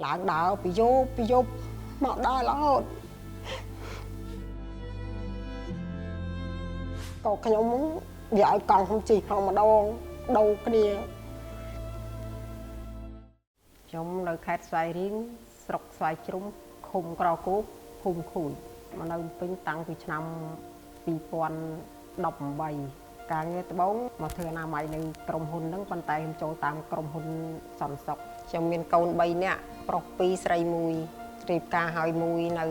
ឡើងដើរពីយប់មកដល់រហូតក៏ខ្ញុំវាឲ្យកង់ខ្ញុំជិះផងម្ដងដូរគ្នាខ្ញុំនៅខេត្តស្វាយរៀងស្រុកស្វាយជ្រុំឃុំក្រគោកភូមិខូចមកនៅពេញតាំងពីឆ្នាំ2018ការងារត្បូងមកធ្វើអនាម័យនៅក្រុមហ៊ុនហ្នឹងប៉ុន្តែខ្ញុំចូលតាមក្រុមហ៊ុនសន្តិសុខខ្ញុំមានកូន3នាក់ប្រុស2ស្រី1រៀបការហើយមួយនៅ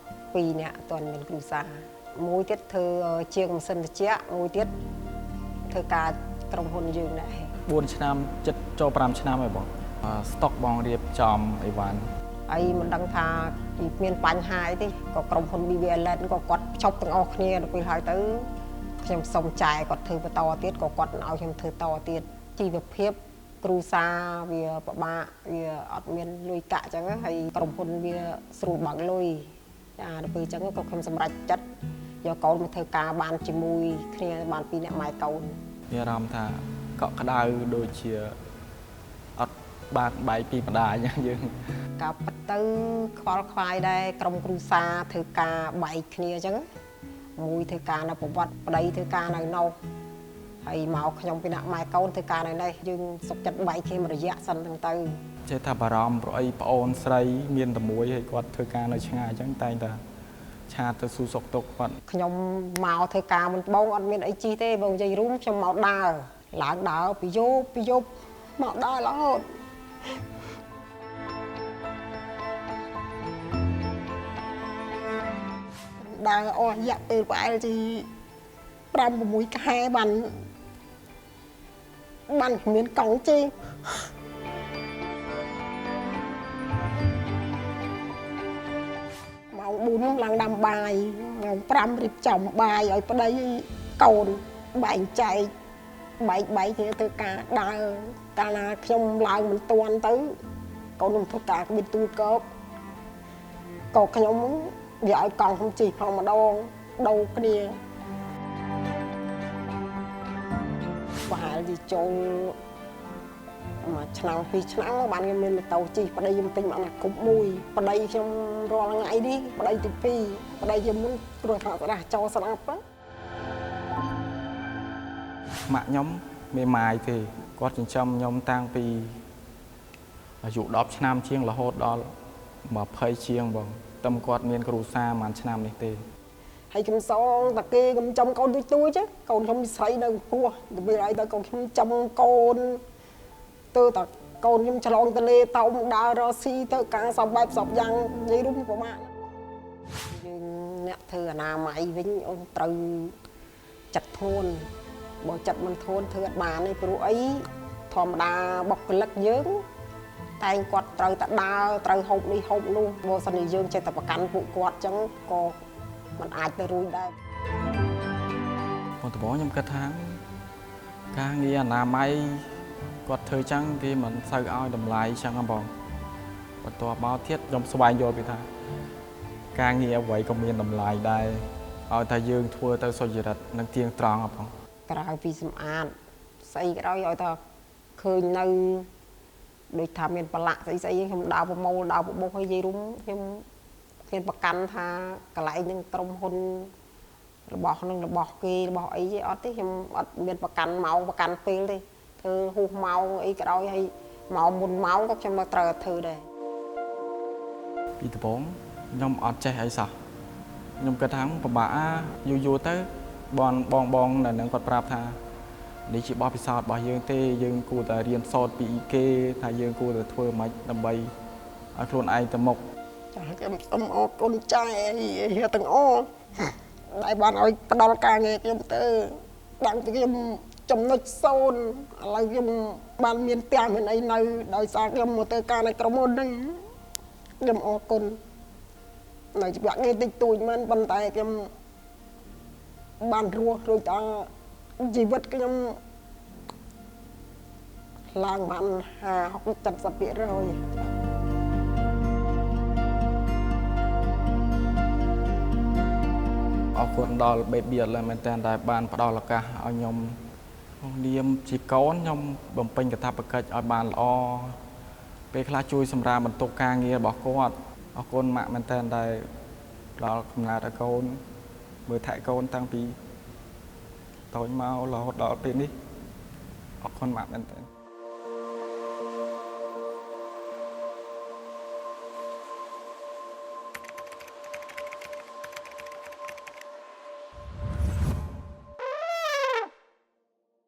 2នាក់អត់ទាន់មានគ្រួសារមួយទៀតធ្វើជាងម៉ាស៊ីនត្រជាក់មួយទៀតធ្វើការក្រុមហ៊ុនយើងដែរ4ឆ្នាំចិត្តចូល5ឆ្នាំហើយបងស្តុកបងរៀបចំអីវ៉ាន់អីមិនដឹងថាមានបញ្ហាអីទេក៏ក្រុមហ៊ុន BVLN ក៏គាត់ភ្ជាប់ទាំងអស់គ្នាដល់ពេលហើយទៅខ្ញុំសុំចែគាត់ធ្វើបន្តទៀតក៏គាត់ឲ្យខ្ញុំធ្វើតទៀតជីវភាពគ្រូសាវាពិបាកវាអត់មានលុយកាក់អញ្ចឹងហើយក្រុមហ៊ុនវាស្រួលបើកលុយចាដល់ពេលអញ្ចឹងក៏ខ្ញុំសម្រេចចិត្តយកកូនមកធ្វើការបានជាមួយគ្នាបាន2នាក់ម៉ែកូនមានអារម្មណ៍ថាកក់ក្ដៅដូចជាអត់បានបាយពីម្ដាយយើងការប៉ັດទៅខ្វល់ខ្វាយដែរក្រុមគ្រូសាធ្វើការបែកគ្នាអញ្ចឹងមួយធ្វើការនៅប្រវត្តិប្តីធ្វើការនៅនោះហើយមកខ្ញុំពីអ្នកម៉ែកូនធ្វើការនៅនេះយើងសុខចិត្តបែកគ្នាមួយរយៈសិនហ្នឹងទៅចេះថាបារម្ភព្រោះអីប្អូនស្រីមានតែមួយហើយគាត់ធ្វើការនៅឆ្ងាយអញ្ចឹងតែងតែឆាតទៅស៊ូសុកទុកគាត់ខ្ញុំមកធ្វើការមុនបងអត់មានអីជីទេបងនិយាយរួមខ្ញុំមកដើរឡើងដើរពីយប់មកដើររហូតដើរអស់រយៈពេលប្រហែលជា5-6ខែបានមានកង់ជិះម៉ោង4ឡើងដាំបាយម៉ោង5រៀបចំបាយឲ្យប្តីកូនបែងចែកបែកគ្នាធ្វើការដើរកាលណាខ្ញុំឡើងមិនទាន់ទៅកូនខ្ញុំធ្វើការគ្មានទូកោក៏ខ្ញុំវាឲ្យកង់ខ្ញុំជិះផងម្ដងដូរគ្នាប្រហែលជាចូលមួយឆ្នាំ2ឆ្នាំបានខ្ញុំមានម៉ូតូជិះប្តីខ្ញុំទិញមកណាគប់មួយប្តីខ្ញុំរាល់ថ្ងៃនេះប្តីទី2ប្តីជាមុនព្រោះថាស្ដាស់ចោលស្ដាប់ម៉ាក់ខ្ញុំមេម៉ាយទេគាត់ចិញ្ចឹមខ្ញុំតាំងពីអាយុ10ឆ្នាំជាងរហូតដល់20ជាងបងតែគាត់មានគ្រូសាប្រហែលឆ្នាំនេះទេហើយខ្ញុំសងតាគេខ្ញុំចំកូនទួយchứកូនខ្ញុំស្រីនៅពោះទៅពេលហើយទៅកូនខ្ញុំចំកូនទៅតាកូនខ្ញុំឆ្លងទលេតោមដើររកស៊ីទៅការសពបែបសពយ៉ាងនិយាយរួមពិបាកយើងអ្នកធ្វើអនាម័យវិញអូនត្រូវចិត្តធន់បើចិត្តមិនធន់ធ្វើអត់បានទេព្រោះអីធម្មតាបុគ្គលិកយើងតែគាត់ត្រូវតែដើរត្រូវហូបនេះហូបនោះបើសិនជាយើងចេះតែប្រកាន់ពួកគាត់អញ្ចឹងក៏มันអាចទៅរួចដែរបងត្បូងខ្ញុំគិតថាការងារអនាម័យគាត់ធ្វើចឹងគេមិនសូវឲ្យតម្លៃចឹងហ៎បងបន្ទាប់មកទៀតខ្ញុំស្វែងយល់ពីថាការងារអ្វីក៏មានតម្លៃដែរឲ្យតែយើងធ្វើទៅសុចរិតនិងទៀងត្រង់ហ៎បងក្រៅពីសម្អាតស្អីក៏ដោយឲ្យតែឃើញនៅដូចថាមានប្រឡាក់ស្អីខ្ញុំដើរប្រមូលដើរបបុកឲ្យនិយាយរួមខ្ញុំមានប្រកាន់ថាកន្លែងនឹងក្រុមហ៊ុនរបស់នឹងរបស់គេរបស់អីទេអត់ទេខ្ញុំអត់មានប្រកាន់ម៉ោងប្រកាន់ពេលទេធ្វើហួសម៉ោងអីក៏ដោយហើយម៉ោងមុនម៉ោងក៏ខ្ញុំមកត្រូវធ្វើដែរពីដំបូងខ្ញុំអត់ចេះអីសោះខ្ញុំគិតថាពិបាកយូរទៅបងនៅនឹងគាត់ប្រាប់ថានេះជាបទពិសោធន៍របស់យើងទេយើងគួរតែរៀនសូត្រពីគេថាយើងគួរតែធ្វើម៉េចដើម្បីឲ្យខ្លួនឯងទៅមុខចាខ្ញុំសូមអរគុណចាទាំងអស់ដែលបានឲ្យផ្ដល់ការងារខ្ញុំទៅតាំងពីខ្ញុំចំណុច0ឥឡូវខ្ញុំបានមានផ្ទះមានអីនៅដោយសារខ្ញុំមកធ្វើការនៅក្រុមហ៊ុនហ្នឹងខ្ញុំអរគុណនៅជីវិតនេះតិចតួចមែនប៉ុន្តែខ្ញុំបានរស់រួចតាជីវិតខ្ញុំឡើងបាន50-70%អរគុណដល់ BVLN មែនតើដែលបានផ្ដល់ឱកាសឲ្យខ្ញុំនាមជាកូនខ្ញុំបំពេញកាតព្វកិច្ចឲ្យបានល្អ ពេលខ្លះជួយសម្រាប់បន្ទុកការងាររបស់គាត់អរគុណម៉ាក់មែនតើដែលផ្ដល់កំណើតឲ្យកូនមើលថែកូនតាំងពីតូចមករហូតដល់ពេលនេះអរគុណម៉ាក់មែនតើ